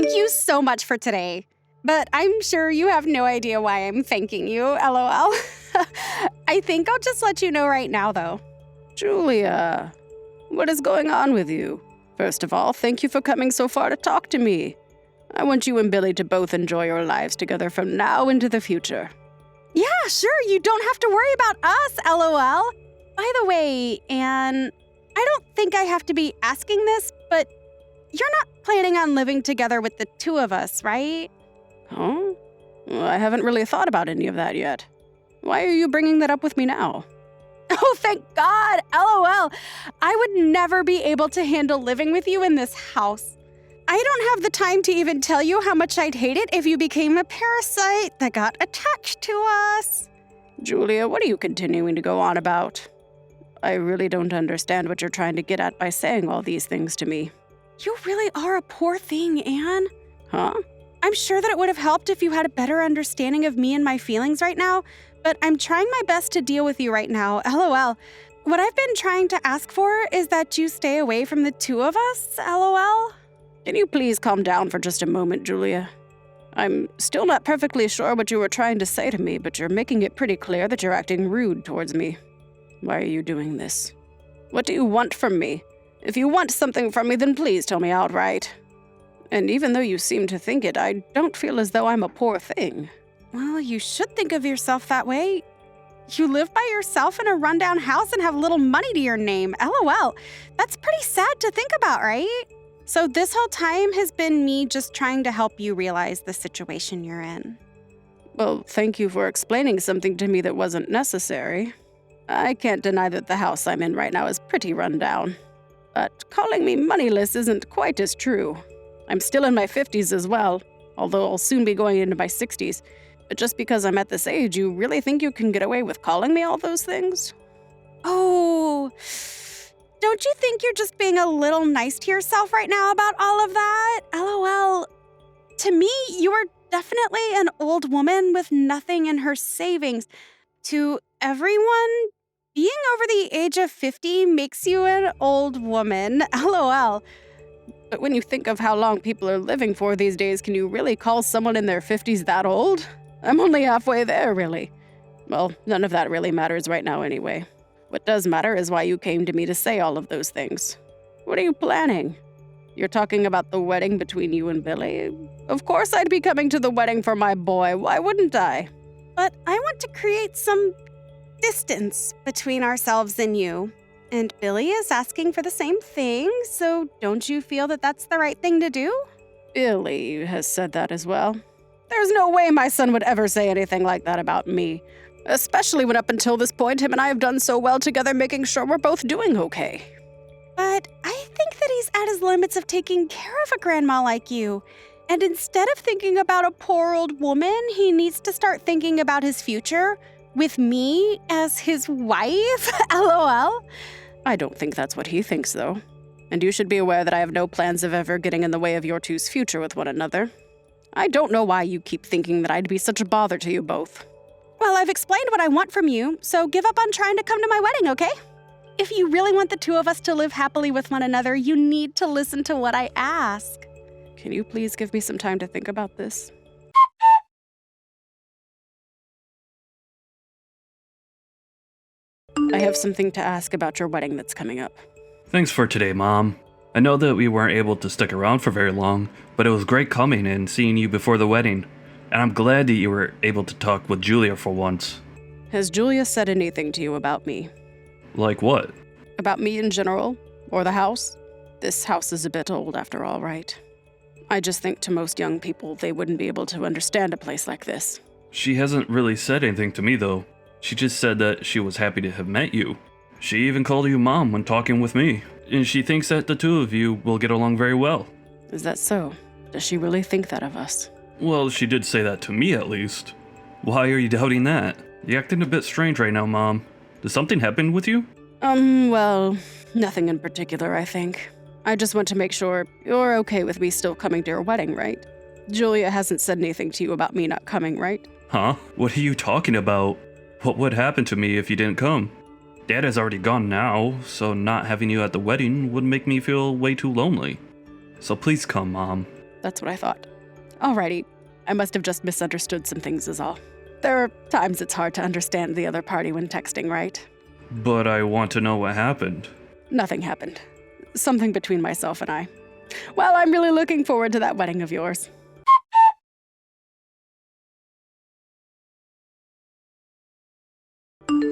Thank you so much for today. But I'm sure you have no idea why I'm thanking you, LOL. I think I'll just let you know right now, though. Julia, what is going on with you? First of all, thank you for coming so far to talk to me. I want you and Billy to both enjoy your lives together from now into the future. Yeah, sure, you don't have to worry about us, LOL. By the way, Anne, I don't think I have to be asking this, but you're not planning on living together with the two of us, right? Huh? Well, I haven't really thought about any of that yet. Why are you bringing that up with me now? Oh, thank God, LOL. I would never be able to handle living with you in this house. I don't have the time to even tell you how much I'd hate it if you became a parasite that got attached to us. Julia, what are you continuing to go on about? I really don't understand what you're trying to get at by saying all these things to me. You really are a poor thing, Anne. Huh? I'm sure that it would have helped if you had a better understanding of me and my feelings right now, but I'm trying my best to deal with you right now, LOL. What I've been trying to ask for is that you stay away from the two of us, LOL. Can you please calm down for just a moment, Julia? I'm still not perfectly sure what you were trying to say to me, but you're making it pretty clear that you're acting rude towards me. Why are you doing this? What do you want from me? If you want something from me, then please tell me outright. And even though you seem to think it, I don't feel as though I'm a poor thing. Well, you should think of yourself that way. You live by yourself in a rundown house and have little money to your name, LOL. That's pretty sad to think about, right? So this whole time has been me just trying to help you realize the situation you're in. Well, thank you for explaining something to me that wasn't necessary. I can't deny that the house I'm in right now is pretty run down. But calling me moneyless isn't quite as true. I'm still in my 50s as well, although I'll soon be going into my 60s. But just because I'm at this age, you really think you can get away with calling me all those things? Oh, don't you think you're just being a little nice to yourself right now about all of that? LOL. To me, you are definitely an old woman with nothing in her savings. To everyone, being over the age of 50 makes you an old woman. LOL. But when you think of how long people are living for these days, can you really call someone in their 50s that old? I'm only halfway there, really. Well, none of that really matters right now anyway. What does matter is why you came to me to say all of those things. What are you planning? You're talking about the wedding between you and Billy? Of course I'd be coming to the wedding for my boy. Why wouldn't I? But I want to create some distance between ourselves and you. And Billy is asking for the same thing, so don't you feel that that's the right thing to do? Billy has said that as well. There's no way my son would ever say anything like that about me. Especially when up until this point, him and I have done so well together making sure we're both doing okay. But I think that he's at his limits of taking care of a grandma like you. And instead of thinking about a poor old woman, he needs to start thinking about his future with me as his wife. LOL. I don't think that's what he thinks, though. And you should be aware that I have no plans of ever getting in the way of your two's future with one another. I don't know why you keep thinking that I'd be such a bother to you both. Well, I've explained what I want from you, so give up on trying to come to my wedding, okay? If you really want the two of us to live happily with one another, you need to listen to what I ask. Can you please give me some time to think about this? I have something to ask about your wedding that's coming up. Thanks for today, Mom. I know that we weren't able to stick around for very long, but it was great coming and seeing you before the wedding. And I'm glad that you were able to talk with Julia for once. Has Julia said anything to you about me? Like what? About me in general? Or the house? This house is a bit old after all, right? I just think to most young people they wouldn't be able to understand a place like this. She hasn't really said anything to me, though. She just said that she was happy to have met you. She even called you Mom when talking with me, and she thinks that the two of you will get along very well. Is that so? Does she really think that of us? Well, she did say that to me, at least. Why are you doubting that? You're acting a bit strange right now, Mom. Did something happen with you? Well, nothing in particular, I think. I just want to make sure you're okay with me still coming to your wedding, right? Julia hasn't said anything to you about me not coming, right? Huh? What are you talking about? What would happen to me if you didn't come? Dad has already gone now, so not having you at the wedding would make me feel way too lonely. So please come, Mom. That's what I thought. Alrighty, I must have just misunderstood some things is all. There are times it's hard to understand the other party when texting, right? But I want to know what happened. Nothing happened. Something between myself and I. Well, I'm really looking forward to that wedding of yours.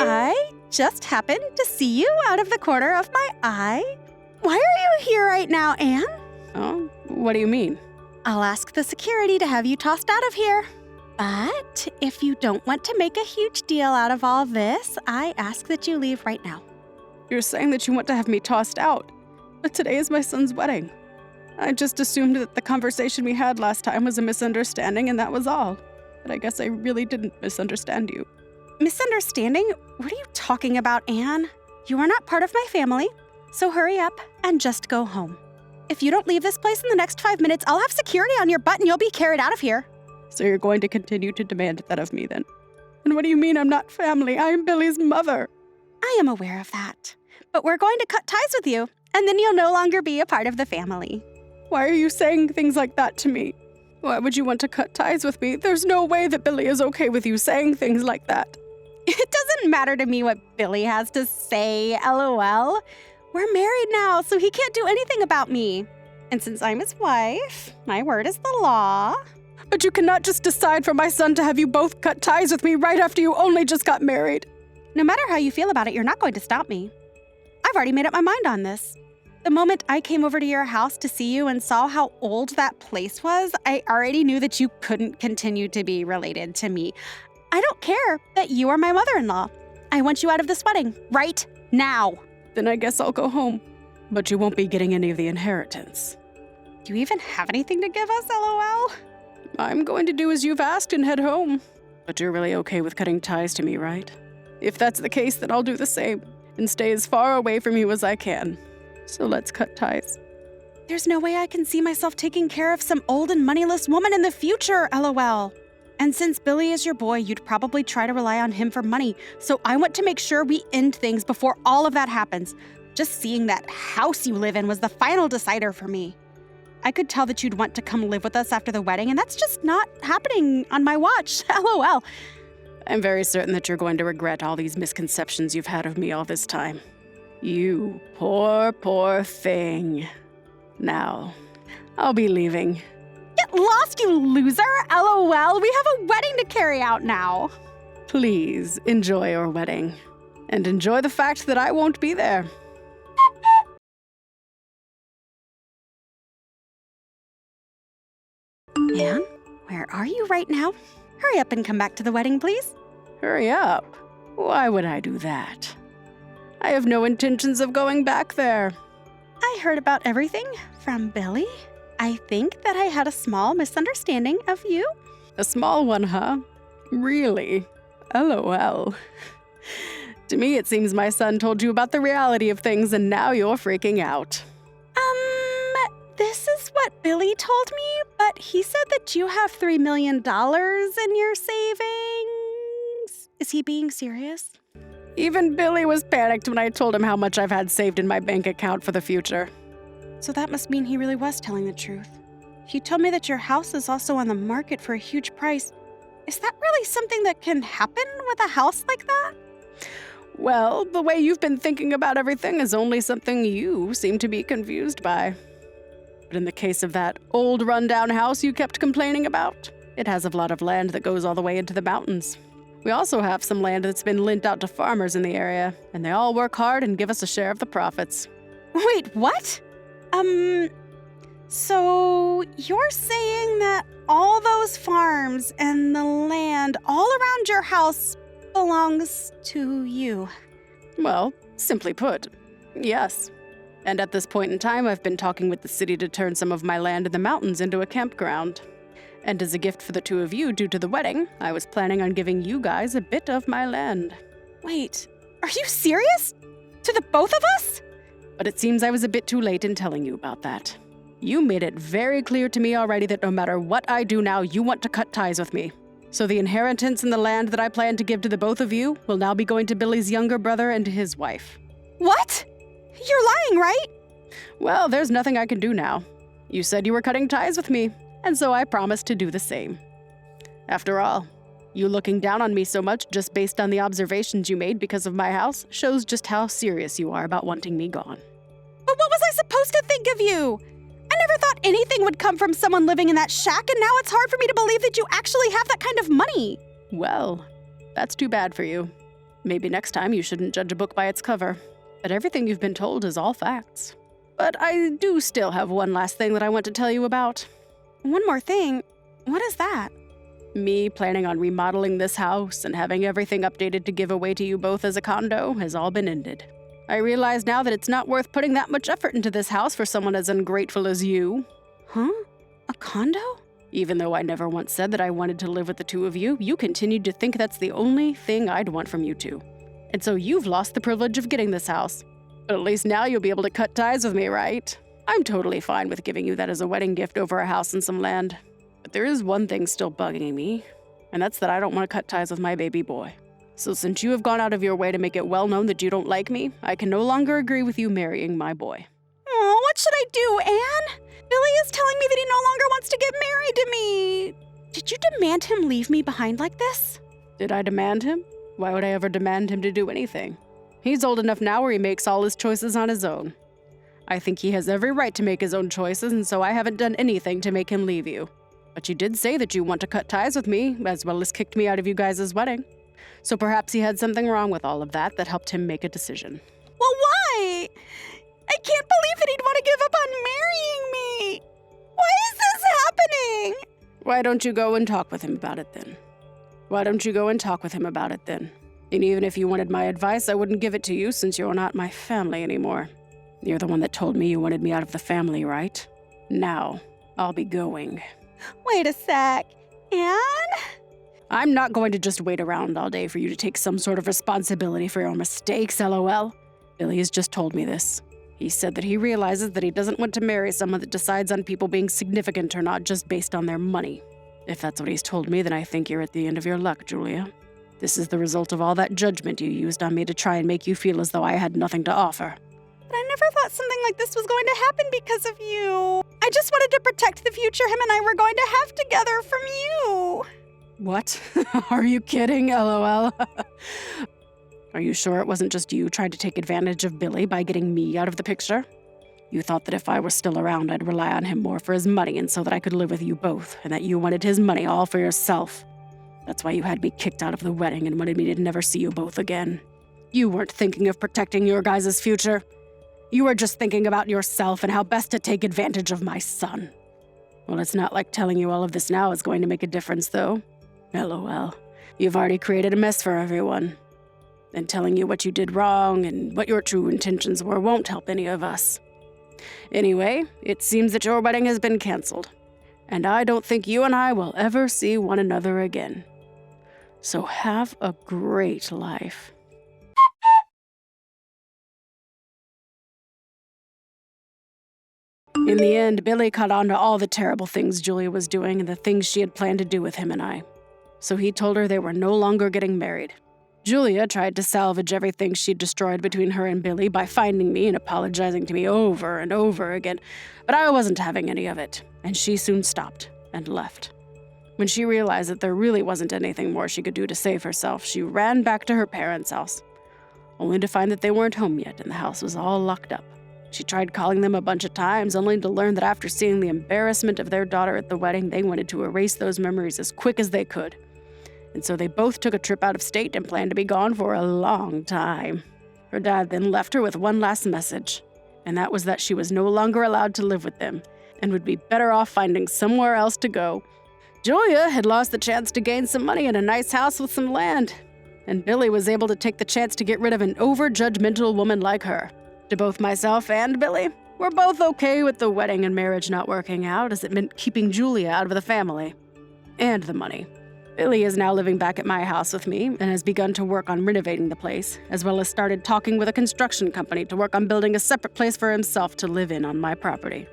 I just happened to see you out of the corner of my eye. Why are you here right now, Anne? Oh, what do you mean? I'll ask the security to have you tossed out of here. But if you don't want to make a huge deal out of all this, I ask that you leave right now. You're saying that you want to have me tossed out, but today is my son's wedding. I just assumed that the conversation we had last time was a misunderstanding and that was all. But I guess I really didn't misunderstand you. Misunderstanding? What are you talking about, Anne? You are not part of my family, so hurry up and just go home. If you don't leave this place in the next 5 minutes, I'll have security on your butt and you'll be carried out of here. So you're going to continue to demand that of me then? And what do you mean I'm not family? I am Billy's mother. I am aware of that. But we're going to cut ties with you, and then you'll no longer be a part of the family. Why are you saying things like that to me? Why would you want to cut ties with me? There's no way that Billy is okay with you saying things like that. It doesn't matter to me what Billy has to say, LOL. We're married now, so he can't do anything about me. And since I'm his wife, my word is the law. But you cannot just decide for my son to have you both cut ties with me right after you only just got married. No matter how you feel about it, you're not going to stop me. I've already made up my mind on this. The moment I came over to your house to see you and saw how old that place was, I already knew that you couldn't continue to be related to me. I don't care that you are my mother-in-law. I want you out of this wedding right now. Then I guess I'll go home. But you won't be getting any of the inheritance. Do you even have anything to give us, LOL? I'm going to do as you've asked and head home. But you're really okay with cutting ties to me, right? If that's the case, then I'll do the same and stay as far away from you as I can. So let's cut ties. There's no way I can see myself taking care of some old and moneyless woman in the future, LOL. And since Billy is your boy, you'd probably try to rely on him for money. So I want to make sure we end things before all of that happens. Just seeing that house you live in was the final decider for me. I could tell that you'd want to come live with us after the wedding, and that's just not happening on my watch, LOL. I'm very certain that you're going to regret all these misconceptions you've had of me all this time. You poor, poor thing. Now, I'll be leaving. Get lost, you loser! LOL, we have a wedding to carry out now. Please enjoy your wedding. And enjoy the fact that I won't be there. Anne, where are you right now? Hurry up and come back to the wedding, please. Hurry up. Why would I do that? I have no intentions of going back there. I heard about everything from Billy. I think that I had a small misunderstanding of you. A small one, huh? Really? LOL. To me, it seems my son told you about the reality of things and now you're freaking out. This is what Billy told me, but he said that you have $3 million in your savings. Is he being serious? Even Billy was panicked when I told him how much I've had saved in my bank account for the future. So that must mean he really was telling the truth. He told me that your house is also on the market for a huge price. Is that really something that can happen with a house like that? Well, the way you've been thinking about everything is only something you seem to be confused by. But in the case of that old rundown house you kept complaining about, it has a lot of land that goes all the way into the mountains. We also have some land that's been lent out to farmers in the area, and they all work hard and give us a share of the profits. Wait, what? So you're saying that all those farms and the land all around your house belongs to you? Well, simply put, yes. And at this point in time, I've been talking with the city to turn some of my land in the mountains into a campground. And as a gift for the two of you due to the wedding, I was planning on giving you guys a bit of my land. Wait, are you serious? To the both of us? But it seems I was a bit too late in telling you about that. You made it very clear to me already that no matter what I do now, you want to cut ties with me. So the inheritance and the land that I plan to give to the both of you will now be going to Billy's younger brother and to his wife. What? You're lying, right? Well, there's nothing I can do now. You said you were cutting ties with me, and so I promised to do the same. After all, you looking down on me so much just based on the observations you made because of my house shows just how serious you are about wanting me gone. But what was I supposed to think of you? I never thought anything would come from someone living in that shack, and now it's hard for me to believe that you actually have that kind of money. Well, that's too bad for you. Maybe next time you shouldn't judge a book by its cover. But everything you've been told is all facts. But I do still have one last thing that I want to tell you about. One more thing. What is that? Me planning on remodeling this house and having everything updated to give away to you both as a condo has all been ended. I realize now that it's not worth putting that much effort into this house for someone as ungrateful as you. Huh? A condo? Even though I never once said that I wanted to live with the two of you, you continued to think that's the only thing I'd want from you two. And so you've lost the privilege of getting this house. But at least now you'll be able to cut ties with me, right? I'm totally fine with giving you that as a wedding gift over a house and some land. But there is one thing still bugging me, and that's that I don't want to cut ties with my baby boy. So since you have gone out of your way to make it well known that you don't like me, I can no longer agree with you marrying my boy. Oh, what should I do, Anne? Billy is telling me that he no longer wants to get married to me. Did you demand him leave me behind like this? Did I demand him? Why would I ever demand him to do anything? He's old enough now where he makes all his choices on his own. I think he has every right to make his own choices, and so I haven't done anything to make him leave you. But you did say that you want to cut ties with me, as well as kicked me out of you guys' wedding. So perhaps he had something wrong with all of that helped him make a decision. Well, why? I can't believe that he'd want to give up on marrying me. Why is this happening? Why don't you go and talk with him about it then? And even if you wanted my advice, I wouldn't give it to you since you're not my family anymore. You're the one that told me you wanted me out of the family, right? Now, I'll be going. Wait a sec. Anne? I'm not going to just wait around all day for you to take some sort of responsibility for your mistakes, LOL. Billy has just told me this. He said that he realizes that he doesn't want to marry someone that decides on people being significant or not just based on their money. If that's what he's told me, then I think you're at the end of your luck, Julia. This is the result of all that judgment you used on me to try and make you feel as though I had nothing to offer. But I never thought something like this was going to happen because of you. I just wanted to protect the future him and I were going to have together from you. What? Are you kidding, LOL? Are you sure it wasn't just you trying to take advantage of Billy by getting me out of the picture? You thought that if I were still around, I'd rely on him more for his money and so that I could live with you both, and that you wanted his money all for yourself. That's why you had me kicked out of the wedding and wanted me to never see you both again. You weren't thinking of protecting your guys' future. You were just thinking about yourself and how best to take advantage of my son. Well, it's not like telling you all of this now is going to make a difference, though. LOL. You've already created a mess for everyone. And telling you what you did wrong and what your true intentions were won't help any of us. Anyway, it seems that your wedding has been canceled. And I don't think you and I will ever see one another again. So have a great life. In the end, Billy caught on to all the terrible things Julia was doing and the things she had planned to do with him and I. So he told her they were no longer getting married. Julia tried to salvage everything she'd destroyed between her and Billy by finding me and apologizing to me over and over again, but I wasn't having any of it, and she soon stopped and left. When she realized that there really wasn't anything more she could do to save herself, she ran back to her parents' house, only to find that they weren't home yet and the house was all locked up. She tried calling them a bunch of times, only to learn that after seeing the embarrassment of their daughter at the wedding, they wanted to erase those memories as quick as they could. And so they both took a trip out of state and planned to be gone for a long time. Her dad then left her with one last message, and that was that she was no longer allowed to live with them and would be better off finding somewhere else to go. Julia had lost the chance to gain some money and a nice house with some land, and Billy was able to take the chance to get rid of an over-judgmental woman like her. To both myself and Billy, we're both okay with the wedding and marriage not working out, as it meant keeping Julia out of the family and the money. Billy is now living back at my house with me and has begun to work on renovating the place, as well as started talking with a construction company to work on building a separate place for himself to live in on my property.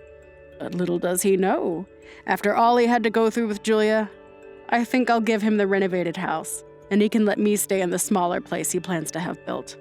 But little does he know, after all he had to go through with Julia, I think I'll give him the renovated house, and he can let me stay in the smaller place he plans to have built.